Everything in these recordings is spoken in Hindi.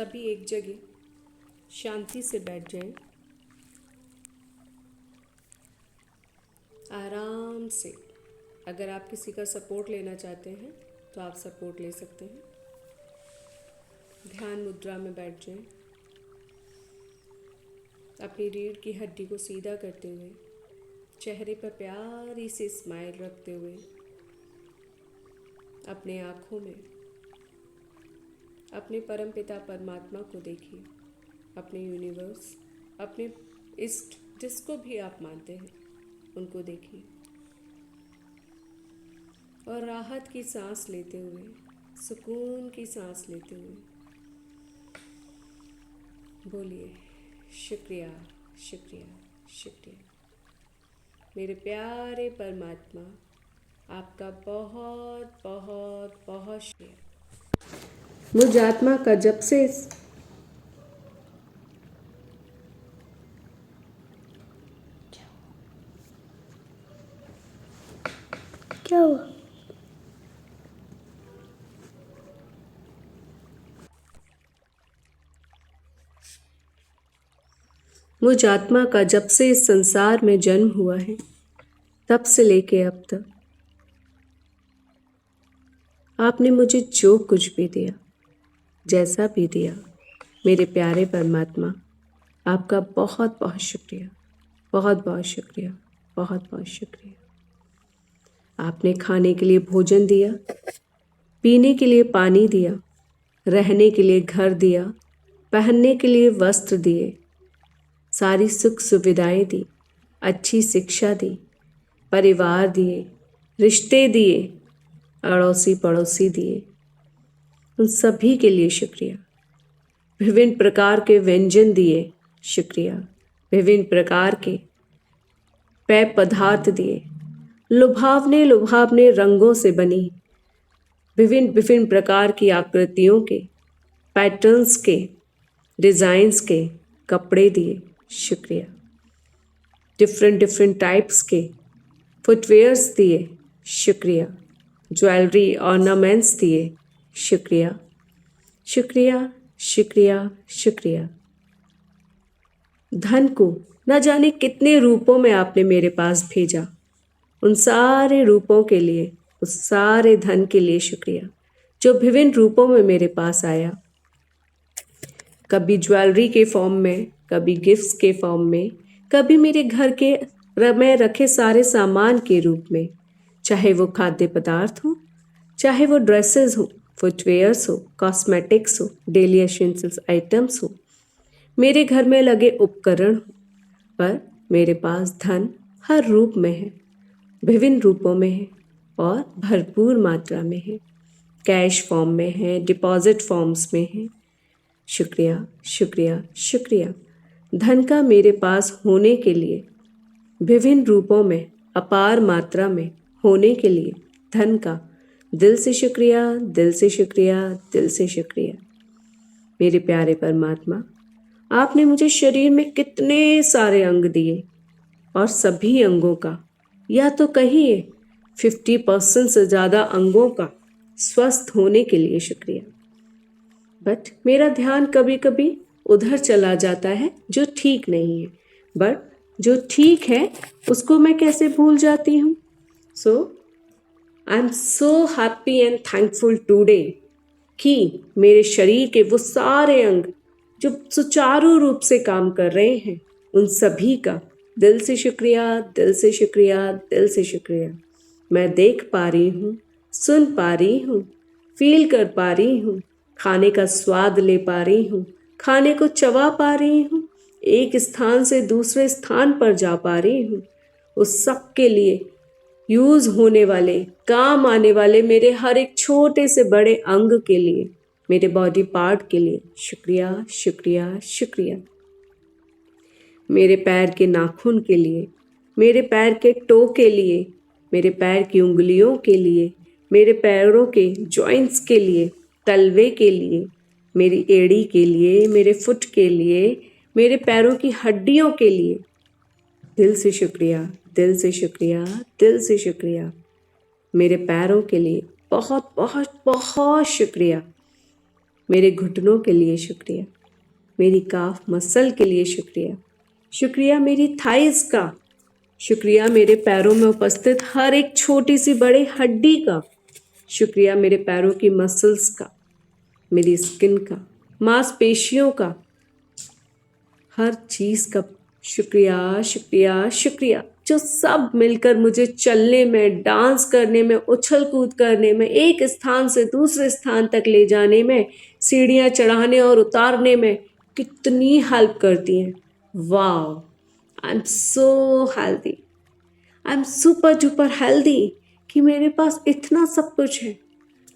सभी एक जगह शांति से बैठ जाएं। आराम से। अगर आप किसी का सपोर्ट लेना चाहते हैं तो आप सपोर्ट ले सकते हैं। ध्यान मुद्रा में बैठ जाएं। अपनी रीढ़ की हड्डी को सीधा करते हुए, चेहरे पर प्यारी सी स्माइल रखते हुए, अपने आँखों में अपने परमपिता परमात्मा को देखिए। अपने यूनिवर्स, अपने इष्ट, जिसको भी आप मानते हैं, उनको देखिए और राहत की सांस लेते हुए, सुकून की सांस लेते हुए बोलिए, शुक्रिया, शुक्रिया, शुक्रिया। मेरे प्यारे परमात्मा, आपका बहुत बहुत बहुत शुक्रिया। मुझ आत्मा का जब से क्या हुआ? मुझ आत्मा का जब से इस संसार में जन्म हुआ है, तब से लेके अब तक आपने मुझे जो कुछ भी दिया, जैसा भी दिया, मेरे प्यारे परमात्मा, आपका बहुत बहुत शुक्रिया, बहुत बहुत शुक्रिया, बहुत बहुत शुक्रिया। आपने खाने के लिए भोजन दिया, पीने के लिए पानी दिया, रहने के लिए घर दिया, पहनने के लिए वस्त्र दिए, सारी सुख सुविधाएं दी, अच्छी शिक्षा दी, परिवार दिए, रिश्ते दिए, अड़ोसी पड़ोसी दिए। उन सभी के लिए शुक्रिया। विभिन्न प्रकार के व्यंजन दिए, शुक्रिया। विभिन्न प्रकार के पेय पदार्थ दिए, लुभावने लुभावने रंगों से बनी, विभिन्न विभिन्न प्रकार की आकृतियों के, पैटर्न्स के, डिज़ाइंस के कपड़े दिए, शुक्रिया। डिफरेंट डिफरेंट टाइप्स के फुटवेयर्स दिए, शुक्रिया। ज्वेलरी ऑर्नामेंट्स दिए, शुक्रिया, शुक्रिया, शुक्रिया, शुक्रिया। धन को न जाने कितने रूपों में आपने मेरे पास भेजा। उन सारे रूपों के लिए, उस सारे धन के लिए शुक्रिया, जो विभिन्न रूपों में मेरे पास आया। कभी ज्वेलरी के फॉर्म में, कभी गिफ्ट्स के फॉर्म में, कभी मेरे घर के में रखे सारे सामान के रूप में, चाहे वो खाद्य पदार्थ हो, चाहे वो ड्रेसेस हो, फुटवेयर्स हो, कॉस्मेटिक्स हो, डेली एसेंशियल्स आइटम्स हो, मेरे घर में लगे उपकरण हो, पर मेरे पास धन हर रूप में है, विभिन्न रूपों में है और भरपूर मात्रा में है। कैश फॉर्म में है, डिपॉजिट फॉर्म्स में है। शुक्रिया, शुक्रिया, शुक्रिया। धन का मेरे पास होने के लिए, विभिन्न रूपों में, अपार मात्रा में होने के लिए, धन का दिल से शुक्रिया, दिल से शुक्रिया, दिल से शुक्रिया। मेरे प्यारे परमात्मा, आपने मुझे शरीर में कितने सारे अंग दिए और सभी अंगों का, या तो कहिए 50% से ज़्यादा अंगों का स्वस्थ होने के लिए शुक्रिया। बट मेरा ध्यान कभी कभी उधर चला जाता है जो ठीक नहीं है, बट जो ठीक है उसको मैं कैसे भूल जाती हूँ। So I am so happy and thankful today कि मेरे शरीर के वो सारे अंग जो सुचारू रूप से काम कर रहे हैं, उन सभी का दिल से शुक्रिया, दिल से शुक्रिया, दिल से शुक्रिया। मैं देख पा रही हूँ, सुन पा रही हूँ, फील कर पा रही हूँ, खाने का स्वाद ले पा रही हूँ, खाने को चबा पा रही हूँ, एक स्थान से दूसरे स्थान पर जा पा रही हूँ। उस सब के लिए यूज होने वाले, काम आने वाले मेरे हर एक छोटे से बड़े अंग के लिए, मेरे बॉडी पार्ट के लिए शुक्रिया, शुक्रिया, शुक्रिया। मेरे पैर के नाखून के लिए, मेरे पैर के टो के लिए, मेरे पैर की उंगलियों के लिए, मेरे पैरों के जॉइंट्स के लिए, तलवे के लिए, मेरी एड़ी के लिए, मेरे फुट के लिए, मेरे पैरों की हड्डियों के लिए दिल से शुक्रिया, दिल से शुक्रिया, दिल से शुक्रिया। मेरे पैरों के लिए बहुत बहुत बहुत शुक्रिया। मेरे घुटनों के लिए शुक्रिया, मेरी काफ मसल के लिए शुक्रिया, शुक्रिया मेरी थाइस का, शुक्रिया मेरे पैरों में उपस्थित हर एक छोटी सी बड़ी हड्डी का, शुक्रिया मेरे पैरों की मसल्स का, मेरी स्किन का, मांसपेशियों का, हर चीज़ का शुक्रिया शुक्रिया शुक्रिया, जो सब मिलकर मुझे चलने में, डांस करने में, उछल कूद करने में, एक स्थान से दूसरे स्थान तक ले जाने में, सीढ़ियाँ चढ़ाने और उतारने में कितनी हेल्प करती हैं। वाह, आई am so healthy, I am super duper healthy कि मेरे पास इतना सब कुछ है।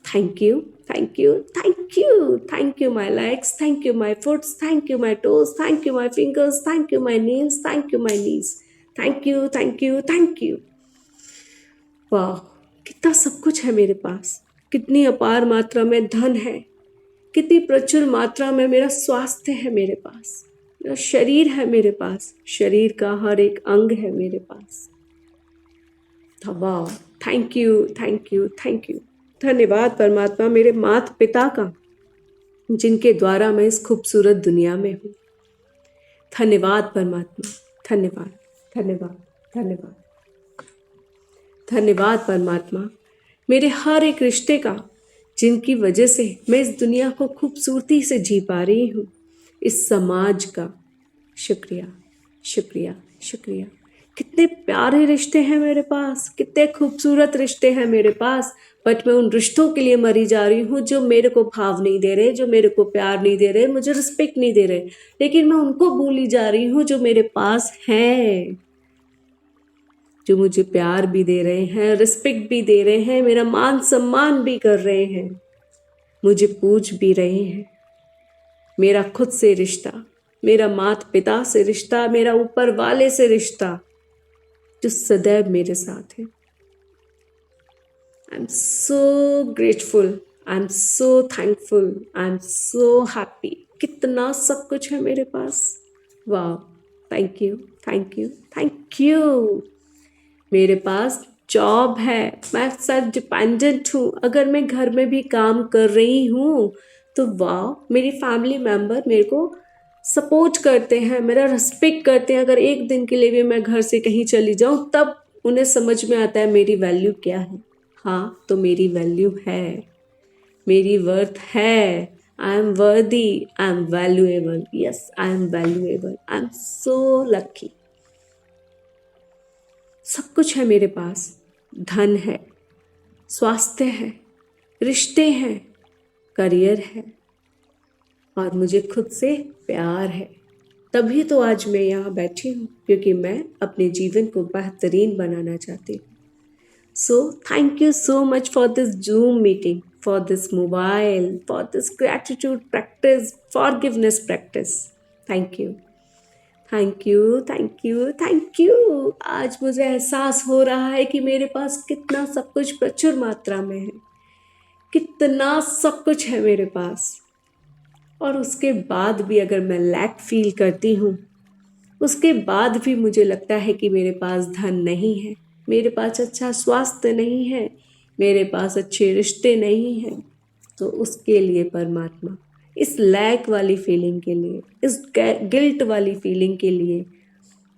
Thank you, thank you, thank you, thank you, my legs, thank you, my foot, thank you, my toes, thank you, my fingers, thank you, my nails, thank you, my knees, thank you, thank you, thank you. वाह, कितना सब कुछ है मेरे पास, कितनी अपार मात्रा में धन है, कितनी प्रचुर मात्रा में मेरा स्वास्थ्य है मेरे पास, मेरा शरीर है मेरे पास, शरीर का हर एक अंग है मेरे पास। वाह, thank you, thank you, thank you. धन्यवाद परमात्मा मेरे माता पिता का, जिनके द्वारा मैं इस खूबसूरत दुनिया में हूँ। धन्यवाद परमात्मा, धन्यवाद, धन्यवाद, धन्यवाद, धन्यवाद परमात्मा मेरे हर एक रिश्ते का, जिनकी वजह से मैं इस दुनिया को खूबसूरती से जी पा रही हूँ। इस समाज का शुक्रिया, शुक्रिया, शुक्रिया। कितने प्यारे रिश्ते हैं मेरे पास, कितने खूबसूरत रिश्ते हैं मेरे पास, बट मैं उन रिश्तों के लिए मरी जा रही हूँ जो मेरे को भाव नहीं दे रहे, जो मेरे को प्यार नहीं दे रहे, मुझे रिस्पेक्ट नहीं दे रहे, लेकिन मैं उनको भूली जा रही हूँ जो मेरे पास हैं, जो मुझे प्यार भी दे रहे हैं, रिस्पेक्ट भी दे रहे हैं, मेरा मान सम्मान भी कर रहे हैं, मुझे पूछ भी रहे हैं। मेरा खुद से रिश्ता, मेरा माता पिता से रिश्ता, मेरा ऊपर वाले से रिश्ता, जो सदैव मेरे साथ है। आई am so grateful, I am so thankful, I am so happy. कितना सब कुछ है मेरे पास। वाह, thank you, thank you, thank you. मेरे पास जॉब है, मैं सेल्फ डिपेंडेंट हूँ। अगर मैं घर में भी काम कर रही हूँ तो वाह, मेरी फैमिली मेम्बर मेरे को सपोर्ट करते हैं, मेरा रिस्पेक्ट करते हैं। अगर एक दिन के लिए भी मैं घर से कहीं चली जाऊँ तब उन्हें समझ में आता है मेरी वैल्यू क्या है। हाँ, तो मेरी वैल्यू है, मेरी वर्थ है। आई एम वर्दी, I am valuable, yes I am valuable, I am so lucky. सब कुछ है मेरे पास, धन है, स्वास्थ्य है, रिश्ते हैं, करियर है, और मुझे खुद से प्यार है। तभी तो आज मैं यहाँ बैठी हूँ, क्योंकि मैं अपने जीवन को बेहतरीन बनाना चाहती हूँ। So thank you so much for this Zoom meeting, for this mobile, for this gratitude practice, forgiveness practice. Thank you. Thank you, thank you, thank you. आज मुझे एहसास हो रहा है कि मेरे पास कितना सब कुछ प्रचुर मात्रा में है, कितना सब कुछ है मेरे पास, और उसके बाद भी अगर मैं लैक फील करती हूँ, उसके बाद भी मुझे लगता है कि मेरे पास धन नहीं है, मेरे पास अच्छा स्वास्थ्य नहीं है, मेरे पास अच्छे रिश्ते नहीं हैं, तो उसके लिए परमात्मा, इस लैक वाली फीलिंग के लिए, इस गिल्ट वाली फीलिंग के लिए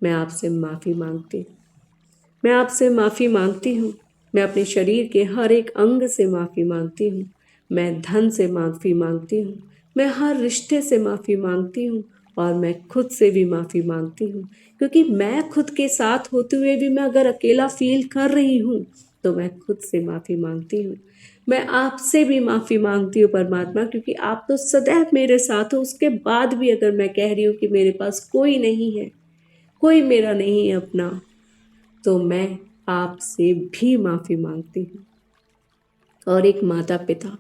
मैं आपसे माफ़ी मांगती हूँ। मैं आपसे माफ़ी मांगती हूँ। मैं अपने शरीर के हर एक अंग से माफ़ी मांगती हूँ। मैं धन से माफ़ी मांगती हूँ। मैं हर रिश्ते से माफ़ी मांगती हूँ, और मैं खुद से भी माफ़ी मांगती हूँ, क्योंकि मैं खुद के साथ होते हुए भी मैं अगर अकेला फील कर रही हूँ तो मैं खुद से माफ़ी मांगती हूँ। मैं आपसे भी माफ़ी मांगती हूँ परमात्मा, क्योंकि आप तो सदैव मेरे साथ हो। उसके बाद भी अगर मैं कह रही हूँ कि मेरे पास कोई नहीं है, कोई मेरा नहीं है अपना, तो मैं आपसे भी माफ़ी मांगती हूँ। और एक माता पिता,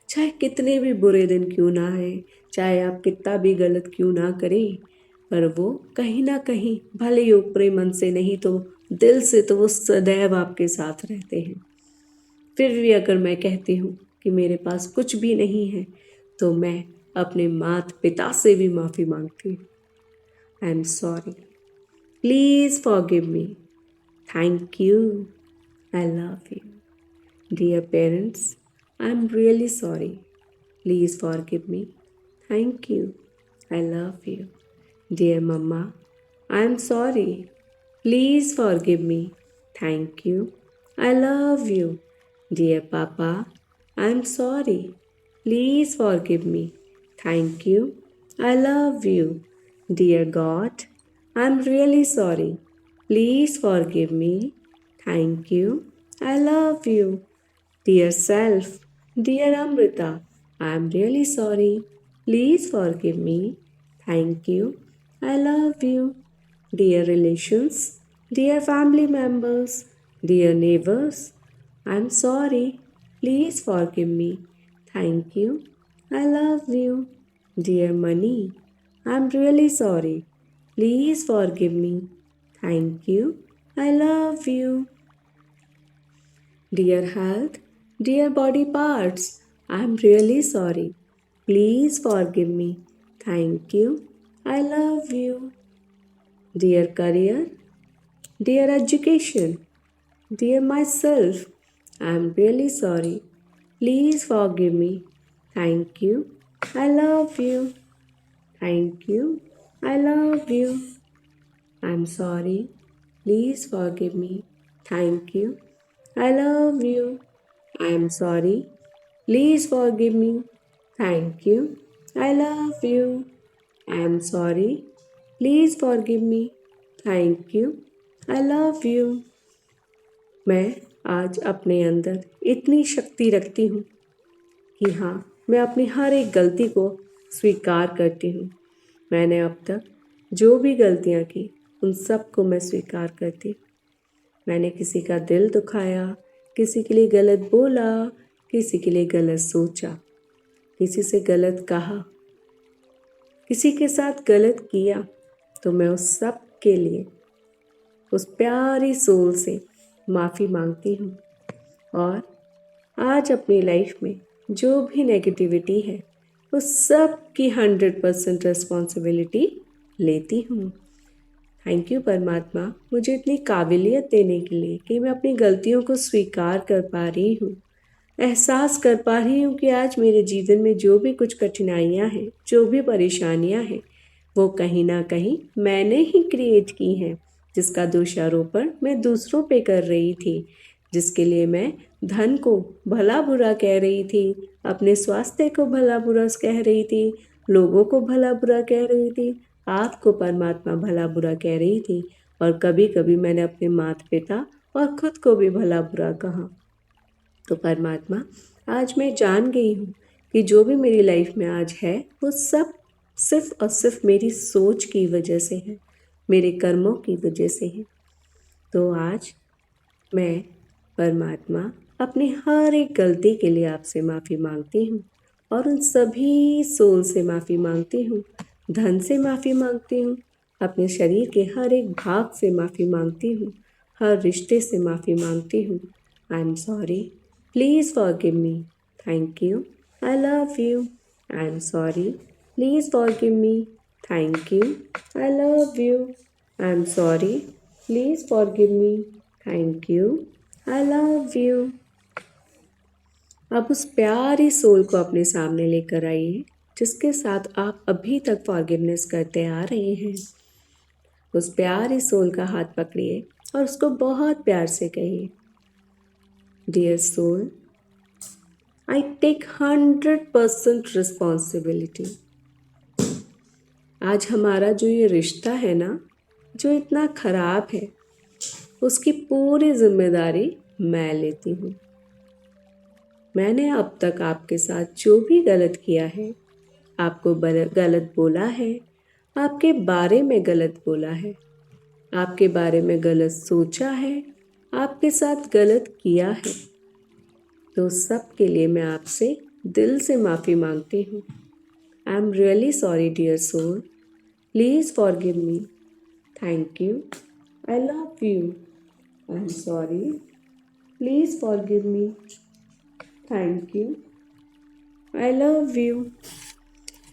चाहे कितने भी बुरे दिन क्यों ना आए, चाहे आप कितना भी गलत क्यों ना करें, पर वो कहीं ना कहीं, भले ही ऊपरी मन से नहीं तो दिल से, तो वो सदैव आपके साथ रहते हैं। फिर भी अगर मैं कहती हूँ कि मेरे पास कुछ भी नहीं है, तो मैं अपने माता पिता से भी माफ़ी मांगती हूँ। I am sorry, please forgive me, thank you, I love you. Dear parents, I am really sorry. Please forgive me. Thank you. I love you. Dear Mama, I am sorry. Please forgive me. Thank you. I love you. Dear Papa, I am sorry. Please forgive me. Thank you. I love you. Dear God, I am really sorry. Please forgive me. Thank you. I love you. Dear self, dear Amrita, I am really sorry. Please forgive me. Thank you. I love you. Dear relations, dear family members, dear neighbors, I am sorry. Please forgive me. Thank you. I love you. Dear money, I am really sorry. Please forgive me. Thank you. I love you. Dear health, dear body parts, I am really sorry. Please forgive me. Thank you. I love you. Dear career, dear education, dear myself, I am really sorry. Please forgive me. Thank you. I love you. Thank you. I love you. I'm sorry. Please forgive me. Thank you. I love you. I am sorry. Please forgive me. Thank you. I love you. I am sorry. Please forgive me. Thank you. I love you. मैं आज अपने अंदर इतनी शक्ति रखती हूँ कि हाँ, मैं अपनी हर एक गलती को स्वीकार करती हूँ। मैंने अब तक जो भी गलतियाँ की उन सब को मैं स्वीकार करती। मैंने किसी का दिल दुखाया, किसी के लिए गलत बोला, किसी के लिए गलत सोचा, किसी से गलत कहा, किसी के साथ गलत किया, तो मैं उस सब के लिए उस प्यारी सोल से माफ़ी मांगती हूँ। और आज अपनी लाइफ में जो भी नेगेटिविटी है उस सब की 100% रिस्पॉन्सिबिलिटी लेती हूँ। थैंक यू परमात्मा, मुझे इतनी काबिलियत देने के लिए कि मैं अपनी गलतियों को स्वीकार कर पा रही हूँ, एहसास कर पा रही हूँ कि आज मेरे जीवन में जो भी कुछ कठिनाइयाँ हैं, जो भी परेशानियाँ हैं, वो कहीं ना कहीं मैंने ही क्रिएट की हैं, जिसका दोषारोपण मैं दूसरों पे कर रही थी, जिसके लिए मैं धन को भला बुरा कह रही थी, अपने स्वास्थ्य को भला बुरा कह रही थी, लोगों को भला बुरा कह रही थी, आपको परमात्मा भला बुरा कह रही थी, और कभी कभी मैंने अपने माता पिता और खुद को भी भला बुरा कहा। तो परमात्मा, आज मैं जान गई हूँ कि जो भी मेरी लाइफ में आज है वो सब सिर्फ और सिर्फ मेरी सोच की वजह से है, मेरे कर्मों की वजह से है। तो आज मैं परमात्मा अपनी हर एक गलती के लिए आपसे माफ़ी मांगती हूँ, और उन सभी सोल से माफ़ी मांगती हूँ, धन से माफ़ी मांगती हूँ, अपने शरीर के हर एक भाग से माफ़ी मांगती हूँ, हर रिश्ते से माफ़ी मांगती हूँ। I am sorry, please forgive me. Thank you, I love you. I am sorry, please forgive me. Thank you, I love you. I am sorry, please forgive me. Thank you, I love you. अब उस प्यारी सोल को अपने सामने लेकर आइए जिसके साथ आप अभी तक फॉरगिवनेस करते आ रहे हैं। उस प्यारी सोल का हाथ पकड़िए और उसको बहुत प्यार से कहिए, dear soul, I take 100% responsibility. आज हमारा जो ये रिश्ता है ना, जो इतना खराब है, उसकी पूरी जिम्मेदारी मैं लेती हूँ। मैंने अब तक आपके साथ जो भी गलत किया है, आपको गलत बोला है, आपके बारे में गलत बोला है, आपके बारे में गलत सोचा है, आपके साथ गलत किया है, तो सब के लिए मैं आपसे दिल से माफ़ी मांगती हूँ। I am really sorry dear soul, please forgive me. Thank you, I love you. I am sorry, please forgive me. Thank you, I love you.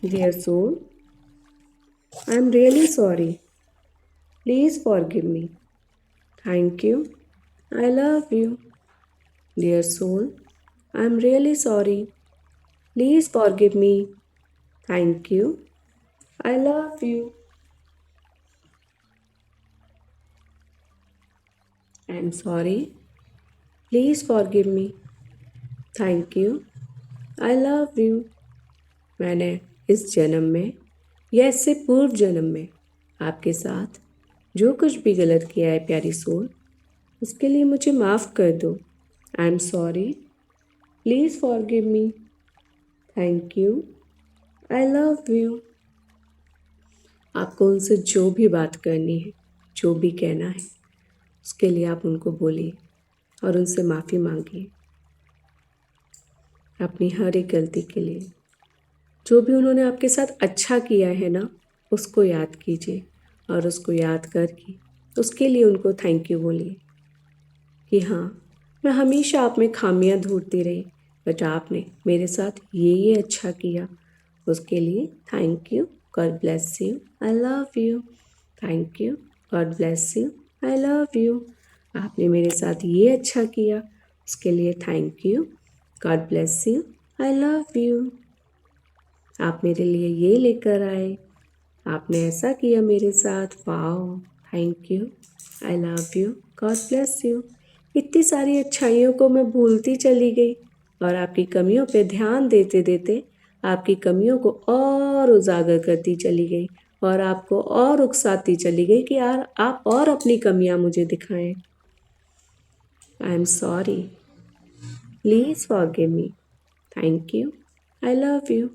Dear soul, I am really sorry. Please forgive me. Thank you. I love you. Dear soul, I am really sorry. Please forgive me. Thank you, I love you, I am sorry, please forgive me, thank you, I love you. मैंने इस जन्म में या इससे पूर्व जन्म में आपके साथ जो कुछ भी गलत किया है प्यारी सोल, उसके लिए मुझे माफ़ कर दो। आई am sorry, please forgive me, thank you, I love you. आपको उनसे जो भी बात करनी है, जो भी कहना है, उसके लिए आप उनको बोलिए और उनसे माफ़ी मांगिए अपनी हर एक गलती के लिए। जो भी उन्होंने आपके साथ अच्छा किया है ना, उसको याद कीजिए और उसको याद करके उसके लिए उनको थैंक यू बोलिए कि हाँ, मैं हमेशा आप में खामियां ढूंढती रही, बट आपने मेरे साथ ये अच्छा किया, उसके लिए thank you, God bless you, I love you, thank you, God bless you, I love you. आपने मेरे साथ ये अच्छा किया, उसके लिए thank you, God bless you, I love you. आप मेरे लिए ये लेकर आए, आपने ऐसा किया मेरे साथ, wow, thank you, I love you, God bless you. इतनी सारी अच्छाइयों को मैं भूलती चली गई और आपकी कमियों पे ध्यान देते देते आपकी कमियों को और उजागर करती चली गई और आपको और उकसाती चली गई कि यार आप और अपनी कमियां मुझे दिखाएं। आई am sorry, please forgive me, thank you, I love you.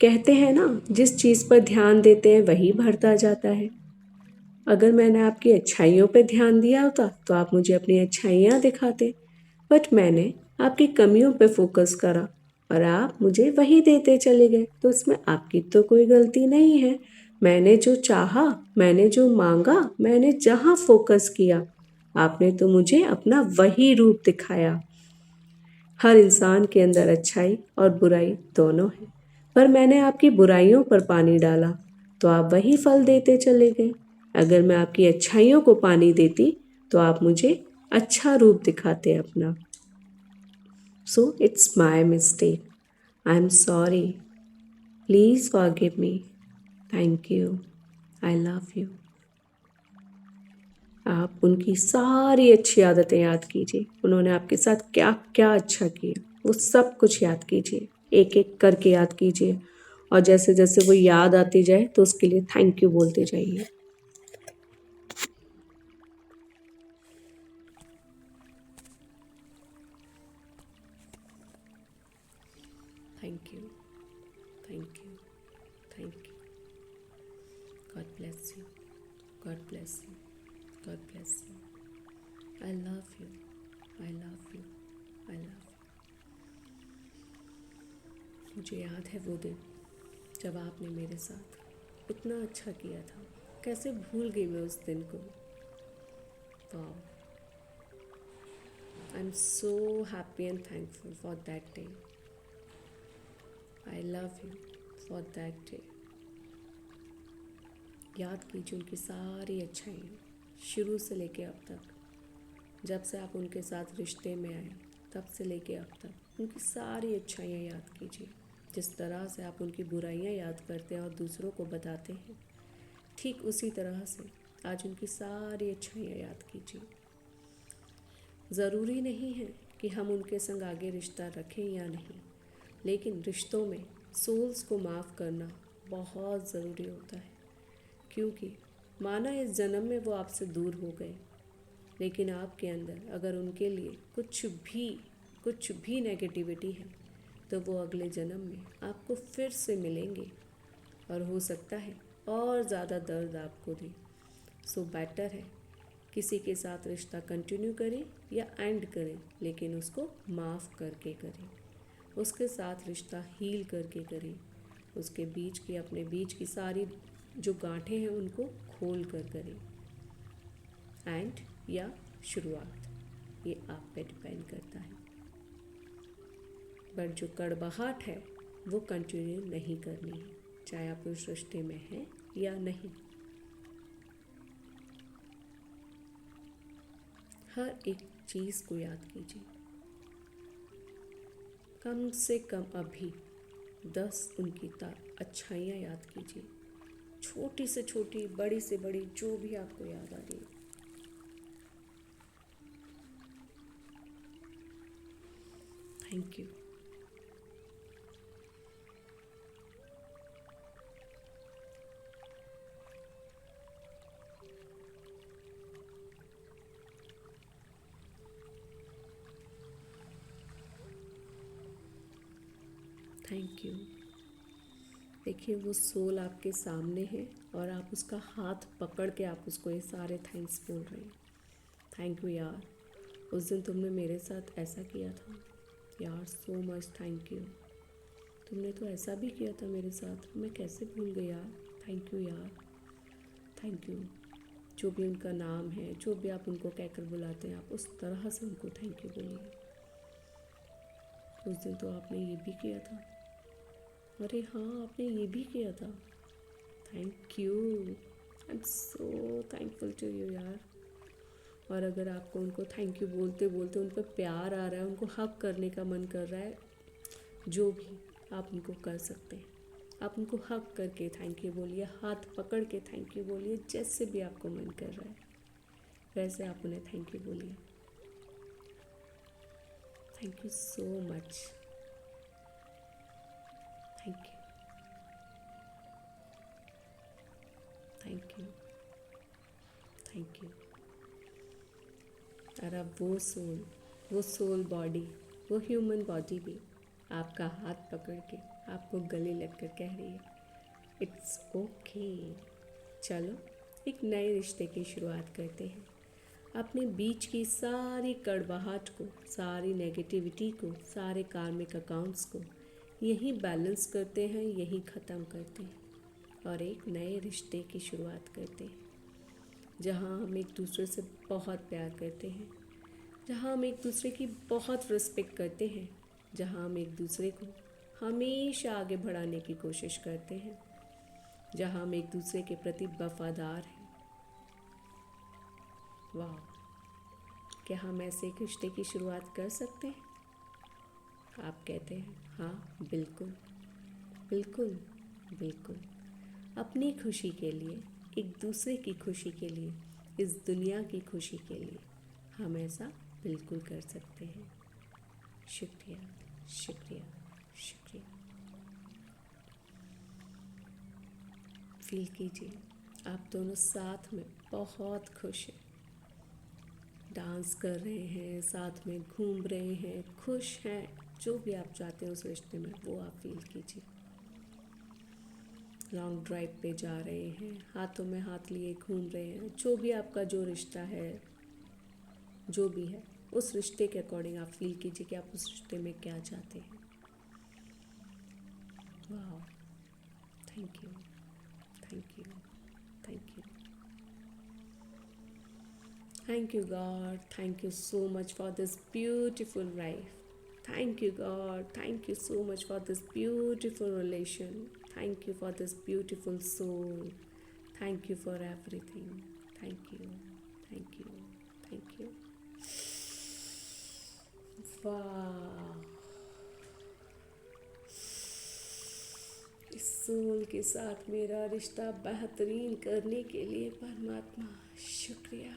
कहते हैं ना, जिस चीज़ पर ध्यान देते हैं वही बढ़ता जाता है। अगर मैंने आपकी अच्छाइयों पर ध्यान दिया होता तो आप मुझे अपनी अच्छाइयाँ दिखाते, बट मैंने आपकी कमियों पर फोकस करा और आप मुझे वही देते चले गए, तो इसमें आपकी तो कोई गलती नहीं है। मैंने जो चाहा, मैंने जो मांगा, मैंने जहाँ फोकस किया, आपने तो मुझे अपना वही रूप दिखाया। हर इंसान के अंदर अच्छाई और बुराई दोनों है, पर मैंने आपकी बुराइयों पर पानी डाला तो आप वही फल देते चले गए। अगर मैं आपकी अच्छाइयों को पानी देती तो आप मुझे अच्छा रूप दिखाते अपना। So it's my mistake, I am sorry, please forgive me, thank you, I love you. आप उनकी सारी अच्छी आदतें याद कीजिए, उन्होंने आपके साथ क्या क्या अच्छा किया, वो सब कुछ याद कीजिए, एक एक करके याद कीजिए और जैसे जैसे वो याद आती जाए तो उसके लिए थैंक यू बोलते जाइए। Thank you, thank you, thank you, God bless you, God bless you, God bless you, I love you, I love you, I love you. मुझे याद है वो दिन जब आपने मेरे साथ इतना अच्छा किया था, कैसे भूल गई मैं उस दिन को। Wow, I am so happy and thankful for that day. I love you for that day. याद कीजिए उनकी सारी अच्छाइयाँ, शुरू से लेके अब तक, जब से आप उनके साथ रिश्ते में आए तब से लेके अब तक उनकी सारी अच्छाइयाँ याद कीजिए। जिस तरह से आप उनकी बुराइयाँ याद करते हैं और दूसरों को बताते हैं, ठीक उसी तरह से आज उनकी सारी अच्छाइयाँ याद कीजिए। ज़रूरी नहीं है कि हम उनके संग आगे रिश्ता रखें या नहीं, लेकिन रिश्तों में सोल्स को माफ़ करना बहुत ज़रूरी होता है, क्योंकि माना इस जन्म में वो आपसे दूर हो गए, लेकिन आपके अंदर अगर उनके लिए कुछ भी नेगेटिविटी है तो वो अगले जन्म में आपको फिर से मिलेंगे और हो सकता है और ज़्यादा दर्द आपको दें। सो बेटर है किसी के साथ रिश्ता कंटिन्यू करें या एंड करें, लेकिन उसको माफ़ करके करें, उसके साथ रिश्ता हील करके करें, उसके बीच की अपने बीच की सारी जो गांठें हैं उनको खोल कर करें। एंड या शुरुआत, ये आप पे डिपेंड करता है, बट जो कड़वाहट है वो कंटिन्यू नहीं करनी है, चाहे आप उस रिश्ते में हैं या नहीं। हर एक चीज़ को याद कीजिए, कम से कम अभी 10 उनकी अच्छाइयाँ याद कीजिए, छोटी से छोटी, बड़ी से बड़ी, जो भी आपको याद आ रही है। Thank you. Thank you. देखिए वो सोल आपके सामने है और आप उसका हाथ पकड़ के आप उसको ये सारे थैंक्स बोल रहे हैं। थैंक यू यार, उस दिन तुमने मेरे साथ ऐसा किया था यार, सो मच थैंक यू। तुमने तो ऐसा भी किया था मेरे साथ, मैं कैसे भूल गई यार। थैंक यू यार, थैंक यू। जो भी उनका नाम है, जो भी आप उनको कहकर बुलाते हैं, आप उस तरह से उनको थैंक यू बोलिए। उस दिन तो आपने ये भी किया था, अरे हाँ आपने ये भी किया था। Thank you, I am so thankful to you यार। और अगर आपको उनको थैंक यू बोलते बोलते उन पर प्यार आ रहा है, उनको हक करने का मन कर रहा है, जो भी आप उनको कर सकते हैं। आप उनको हक करके थैंक यू बोलिए, हाथ पकड़ के थैंक यू बोलिए, जैसे भी आपको मन कर रहा है वैसे आप उन्हें थैंक यू बोलिए। Thank you so much, thank you, thank you, thank you. और अब वो सोल बॉडी, वो ह्यूमन बॉडी भी आपका हाथ पकड़ के आपको गले लगकर कह रही है इट्स ओके। चलो एक नए रिश्ते की शुरुआत करते हैं। अपने बीच की सारी कड़वाहट को, सारी नेगेटिविटी को, सारे कार्मिक अकाउंट्स को यहीं बैलेंस करते हैं, यहीं ख़त्म करते हैं और एक नए रिश्ते की शुरुआत करते हैं जहाँ हम एक दूसरे से बहुत प्यार करते हैं, जहाँ हम एक दूसरे की बहुत रिस्पेक्ट करते हैं, जहाँ हम एक दूसरे को हमेशा आगे बढ़ाने की कोशिश करते हैं, जहाँ हम एक दूसरे के प्रति वफादार हैं। वाह, क्या हम ऐसे एक रिश्ते की शुरुआत कर सकते हैं? आप कहते हैं हाँ बिल्कुल, बिल्कुल, बिल्कुल। अपनी खुशी के लिए, एक दूसरे की खुशी के लिए, इस दुनिया की खुशी के लिए हम ऐसा बिल्कुल कर सकते हैं। शुक्रिया, शुक्रिया, शुक्रिया। फील कीजिए आप दोनों साथ में बहुत खुश हैं, डांस कर रहे हैं, साथ में घूम रहे हैं, खुश हैं। जो भी आप चाहते हैं उस रिश्ते में वो आप फील कीजिए। लॉन्ग ड्राइव पे जा रहे हैं, हाथों में हाथ लिए घूम रहे हैं, जो भी आपका जो रिश्ता है, जो भी है उस रिश्ते के अकॉर्डिंग आप फील कीजिए कि आप उस रिश्ते में क्या चाहते हैं। वाह, thank you, thank you, thank you, thank you God, thank you so much for this beautiful life. Thank you, God. Thank you so much for this beautiful relation. Thank you for this beautiful soul. Thank you for everything. Thank you. Thank you. Thank you. वाह, इस सोल के साथ मेरा रिश्ता बेहतरीन करने के लिए परमात्मा शुक्रिया,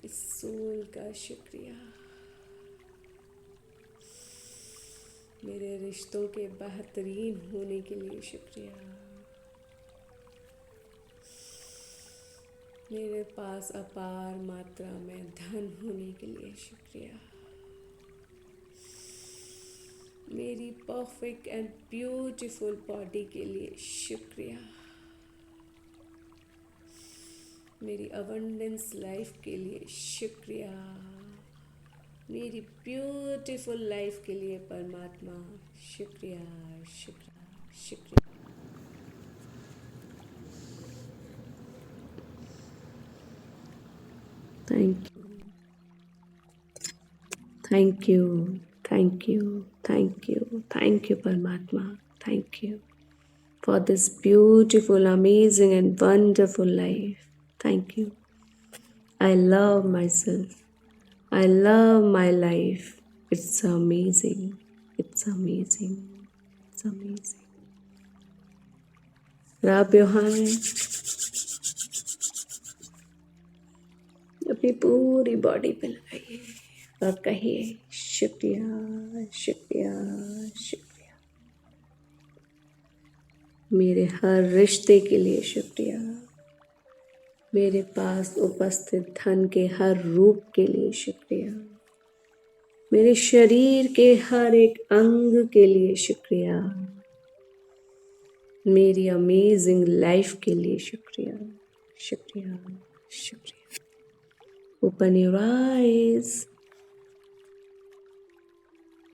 इस सोल का शुक्रिया, मेरे रिश्तों के बेहतरीन होने के लिए शुक्रिया, मेरे पास अपार मात्रा में धन होने के लिए शुक्रिया, मेरी परफेक्ट एंड ब्यूटीफुल बॉडी के लिए शुक्रिया, मेरी अबंडेंस लाइफ के लिए शुक्रिया, मेरी ब्यूटीफुल लाइफ के लिए परमात्मा शुक्रिया, शुक्रिया, शुक्रिया। Thank you, thank you, thank you, thank you, thank you परमात्मा, thank you for this beautiful, amazing and wonderful life. Thank you. I love myself. I love my life. It's amazing. It's amazing. It's amazing. Rub your hands. अपनी पूरी बॉडी पे लगाइए और कहिए शुक्रिया शुक्रिया शुक्रिया। मेरे हर रिश्ते के लिए शुक्रिया। मेरे पास उपस्थित धन के हर रूप के लिए शुक्रिया। मेरे शरीर के हर एक अंग के लिए शुक्रिया। मेरी अमेजिंग लाइफ के लिए शुक्रिया शुक्रिया शुक्रिया। Open your eyes.